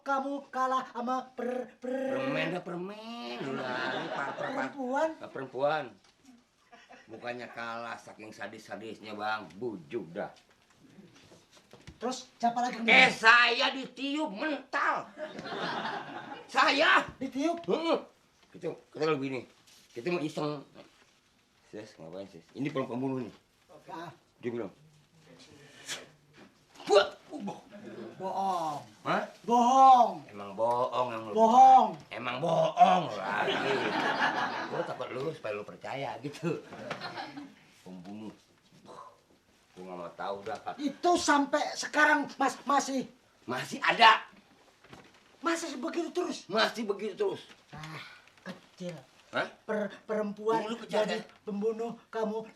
kamu kalah sama permen dah permen. perempuan. Perempuan. Bukannya kalah saking sadis-sadisnya bang, bujuk dah. Terus siapa lagi? Saya ditiup mental. Saya ditiup. Kita begini. Kita mau iseng. Sis, ngapain sis? Ini pembunuh nih. Dia bilang. Bohong. Hah? Bohong. Emang bohong yang lu. Bohong. Emang bohong lagi. Gue takut lu supaya lu percaya gitu. Pembunuh. Gue nggak mau tahu dah. Itu sampai sekarang masih ada. Masih begitu terus. Masih begitu terus. Kecil. Hah? Perempuan jadi pembunuh, kamu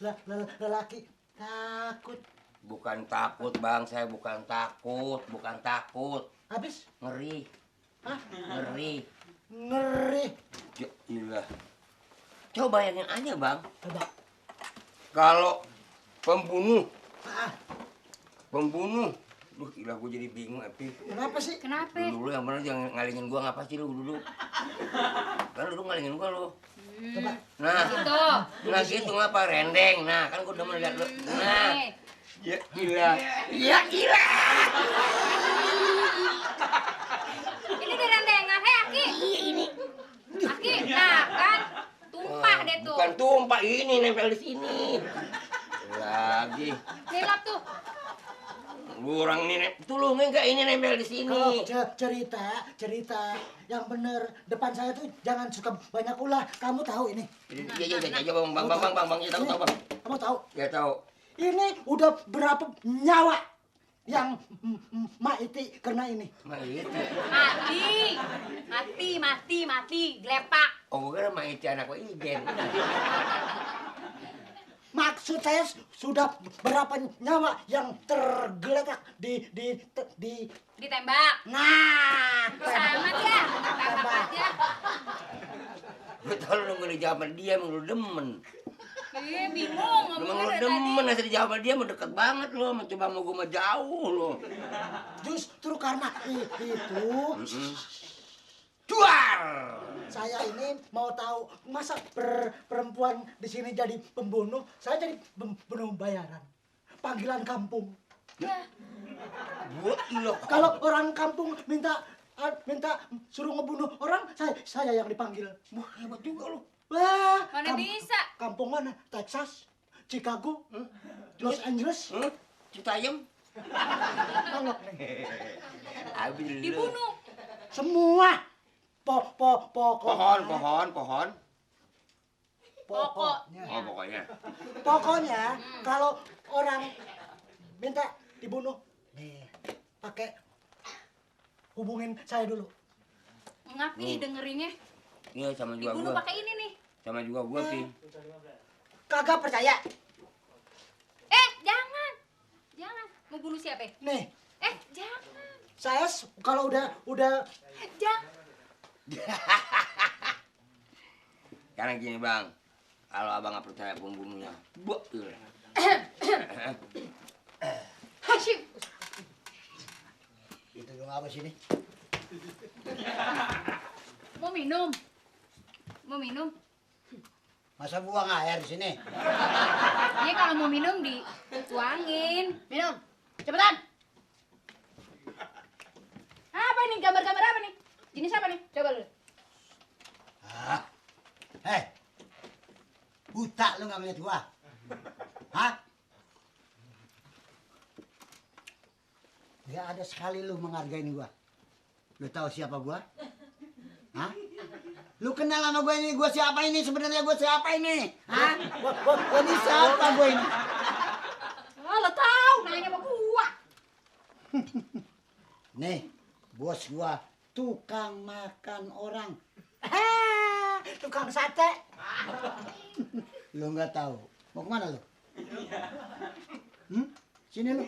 lelaki takut. Bukan takut bang, saya bukan takut. Habis? Ngeri. Hah? Ngeri. Ya ilah. Coba bayangin aja bang. Coba. Kalau pembunuh. Duh gila gue jadi bingung Epi. Kenapa sih? Kenapa? Dulu yang bener jangan ngalingin gua, ngapa sih lu dulu? Kan lu ngalingin gua lu. Coba. Nah, gitu. Nah gitu ngapa rendeng. Nah, kan gua demen lihat lu. Nah. Ya gila. Ya gila. Ini direndengan, hei Aki. Ini. Aki, nah kan tumpah deh tuh. Bukan tumpah, ini nempel di sini. Lagi. Gelap tuh. Kurang nih, tulungin enggak ini nempel di sini. Kalau cerita yang bener depan saya tuh jangan suka banyak ulah. Kamu tahu ini? Iya bang, ya tahu bang. Kamu tahu? Ya tahu. Ini udah berapa nyawa yang mati karena ini? Mati, gelepak. Oh, gue kira Maiti anak gue Ijen. Maksud saya sudah berapa nyawa yang tergeletak ditembak. Nah, Sama dia, tembak aja. Gue tau lu nunggu dijawab sama dia, emang lu demen. Iya, bingung Emang ngomongnya lu dari demen, tadi. asal dijawab sama dia, mau deket banget lu, mencoba mau gue mah jauh lu. justru karena itu Duar! saya ini mau tahu masa perempuan di sini jadi pembunuh, saya jadi pembunuh bayaran, panggilan kampung. Ya. Gua iloh. Kalau orang kampung minta suruh ngebunuh orang, saya yang dipanggil. Wah, hebat juga lu. Wah, Mana bisa? Kampung mana? Texas, Chicago, Los Angeles. Citayam. Tolok nih. Habis lu. Dibunuh. Semua Pohon. pokoknya. Oh, pokoknya. Pokoknya kalau orang minta dibunuh, nih pakai hubungin saya dulu. Ngapi dengerinnya? Iya, sama juga Dibunuh gua. pakai ini nih. Sama juga gua, Pi. Kagak percaya? Jangan. Mau bunuh siapa? Nih, Jangan. saya kalau udah Jangan. Karena gini, Bang. Kalau abang nggak percaya pembunuhnya, Hasyim. itu dong apa sini? Mau minum? Masa buang air di sini? Iya kalau mau minum dituangin. Minum. Cepetan. Apa nih? Gambar-gambar apa nih? Jenis apa nih? Coba lu. Buta lu nggak ngeliat gua? Hah? Nggak ada sekali lu menghargain gua. Lu tahu siapa gua? Hah? Lu kenal sama gua ini? Gua siapa ini? Sebenarnya gua siapa ini? Hah? Gua ini siapa gua ini? Lo tahu nanya sama gua. Nih, bos gua tukang makan orang. Tukang sate. Lu nggak tahu. Mau kemana lu? Sini lu.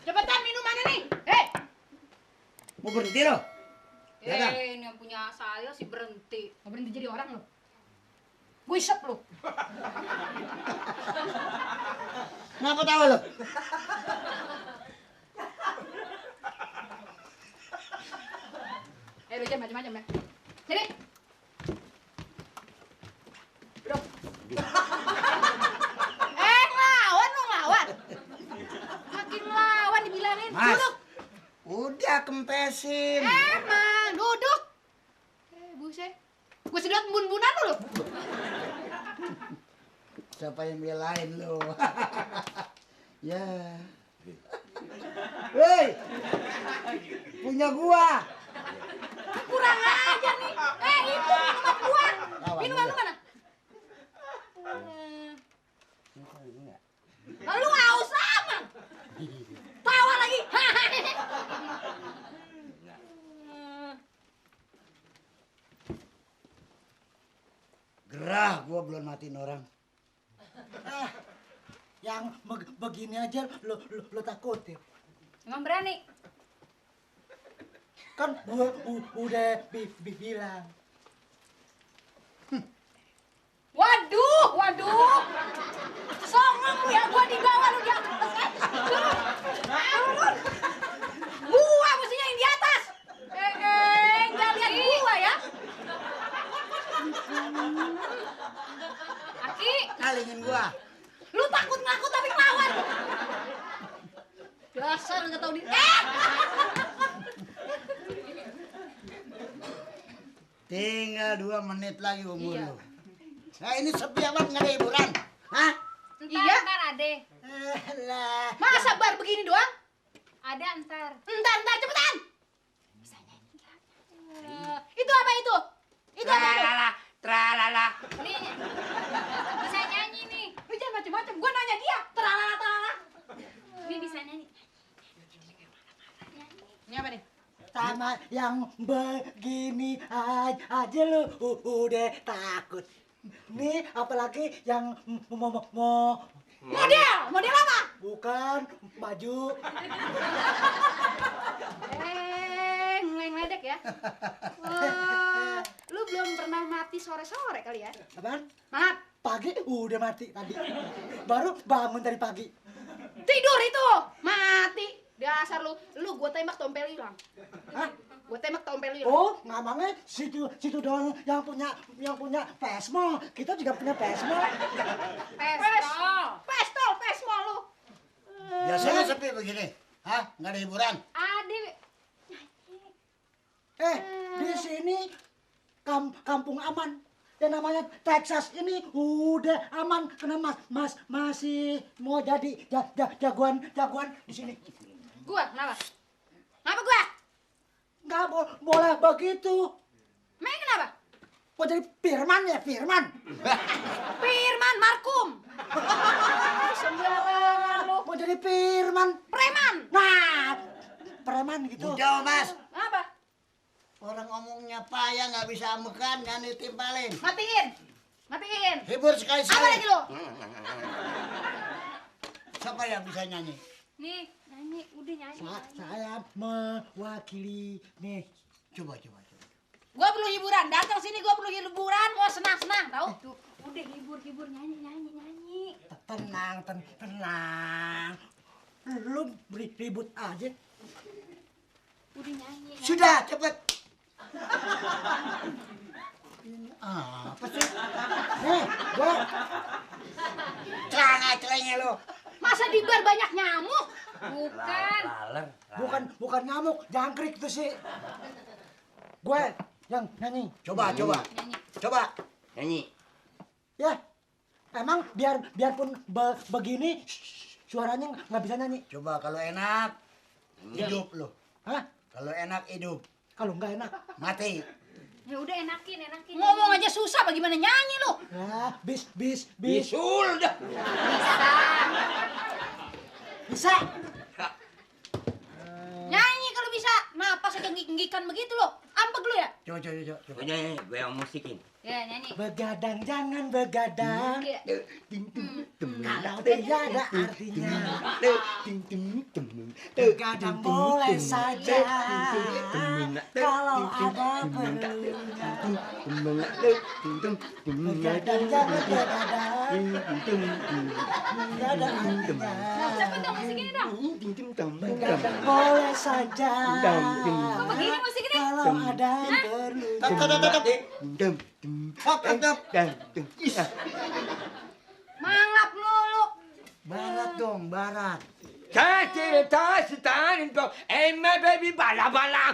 Cepetan minumannya nih. Mau berhenti lo? Ini yang punya saya sih berhenti. Mau berhenti jadi orang lo? Gue isep lu. Ngapa tawa lu? Lu jangan macam-macam ya. Sini. Duduk. Ngelawan lu ngelawan. Makin lawan dibilangin. Mas. Duduk. Udah kempesin. Emang duduk. Buset. Gue sedot bun-bunan lu. Siapa yang belain lu? Ya. Hei. Punya gua. Kurang ajar nih. Itu minuman gua. Minuman lu mana? Lalu haus sama. Tawa lagi. Gerah gua belum matiin orang. Yang begini aja lo takutin. Emang berani? Kan gua udah bilang. Waduh. Songong lu ya, gua di bawah lu di atas. Turun. Gua mestinya yang di atas. Enggak lihat gua ya. Aki, Kalingin gua. lu takut ngaku tapi ngelawan. Dasar nggak tahu diri. Tinggal 2 menit lagi umur Iya. lu. Nah ini sepi amat nggak ada hiburan. Hah? Ntar ade. Lah. Masa bar begini doang? Ada ntar. Ntar cepetan. Bisa nyanyi nggak? Itu apa itu? Itu apa? Tralala, tralala. Nih, bisa nyanyi nih. Lu jangan macem-macem. Gua nanya dia. Terala. Ini bisa nyanyi. Ini apa nih? Sama yang begini aja lo udah takut. Nih apalagi yang mau Model apa? bukan baju. Ngeledek ya. Lu belum pernah mati sore-sore kali ya? Apaan? Maaf, Pagi udah mati tadi. Baru bangun dari pagi. tidur itu. Mati. Dasar lu gua tembak tompel hilang. Hah? Gua tembak tompel hilang. Oh, ngamangnya situ doang yang punya Pesmo. Kita juga punya Pesmo. Pestol lu. Biasanya sepi begini. Hah? Nggak ada hiburan. Ada. Di sini kampung aman. Yang namanya Texas ini udah aman karena mas masih mau jadi jagoan di sini. Gua kenapa? Ngapa gua? Nggak boleh begitu. Main kenapa? Mau jadi Firman ya Firman. Firman Markum. Sembarangan lu. Mau jadi Firman. Preman. Nah, preman gitu. Udah mas. Apa? Orang ngomongnya payah nggak bisa amekan kan ditimpalin. Matiin. Hibur sekali Apa sekali. lagi lu? Siapa yang bisa nyanyi? Nih, nyanyi. Udah nyanyi. Saya mewakili nih. Coba. Gua perlu hiburan. Datang sini gua perlu hiburan. Gua senang-senang, tahu? Tuh, udah hibur nyanyi. Tenang. Lu ribut aja. Udah nyanyi. Sudah cepet. Apa sih? Gua Celenge lo. Masa di bar banyak nyamuk? Bukan. Laler. bukan nyamuk, jangkrik tuh sih. Gue yang nyanyi. Coba. Nyanyi. Ya, emang biarpun begini suaranya nggak bisa nyanyi. Coba kalau enak hidup lo. Hah? Kalau enak hidup, Kalau nggak enak, Ya mati. udah enakin. Ngomong aja susah, bagaimana nyanyi lu? ya bis. Bisul dah. Bisa. Nyanyi kalau bisa. Napas aja nggikan begitu lo. Ampeg lu ya? Coba. Gue nyanyi, gue yang musikin. Ya, nyanyi. Begadang jangan begadang. Iya. Kalau tiada artinya. Begadang boleh saja. Kalau ada perlunya. Begadang jaga begadang. Nggak ada artinya. Cepet dong musikin dong. Begadang boleh saja. Kok begini musiknya? Kalau ada yang perlu. Mangap mulu. Barat dong, barat. Saya cerita setahun itu, my baby bala-bala.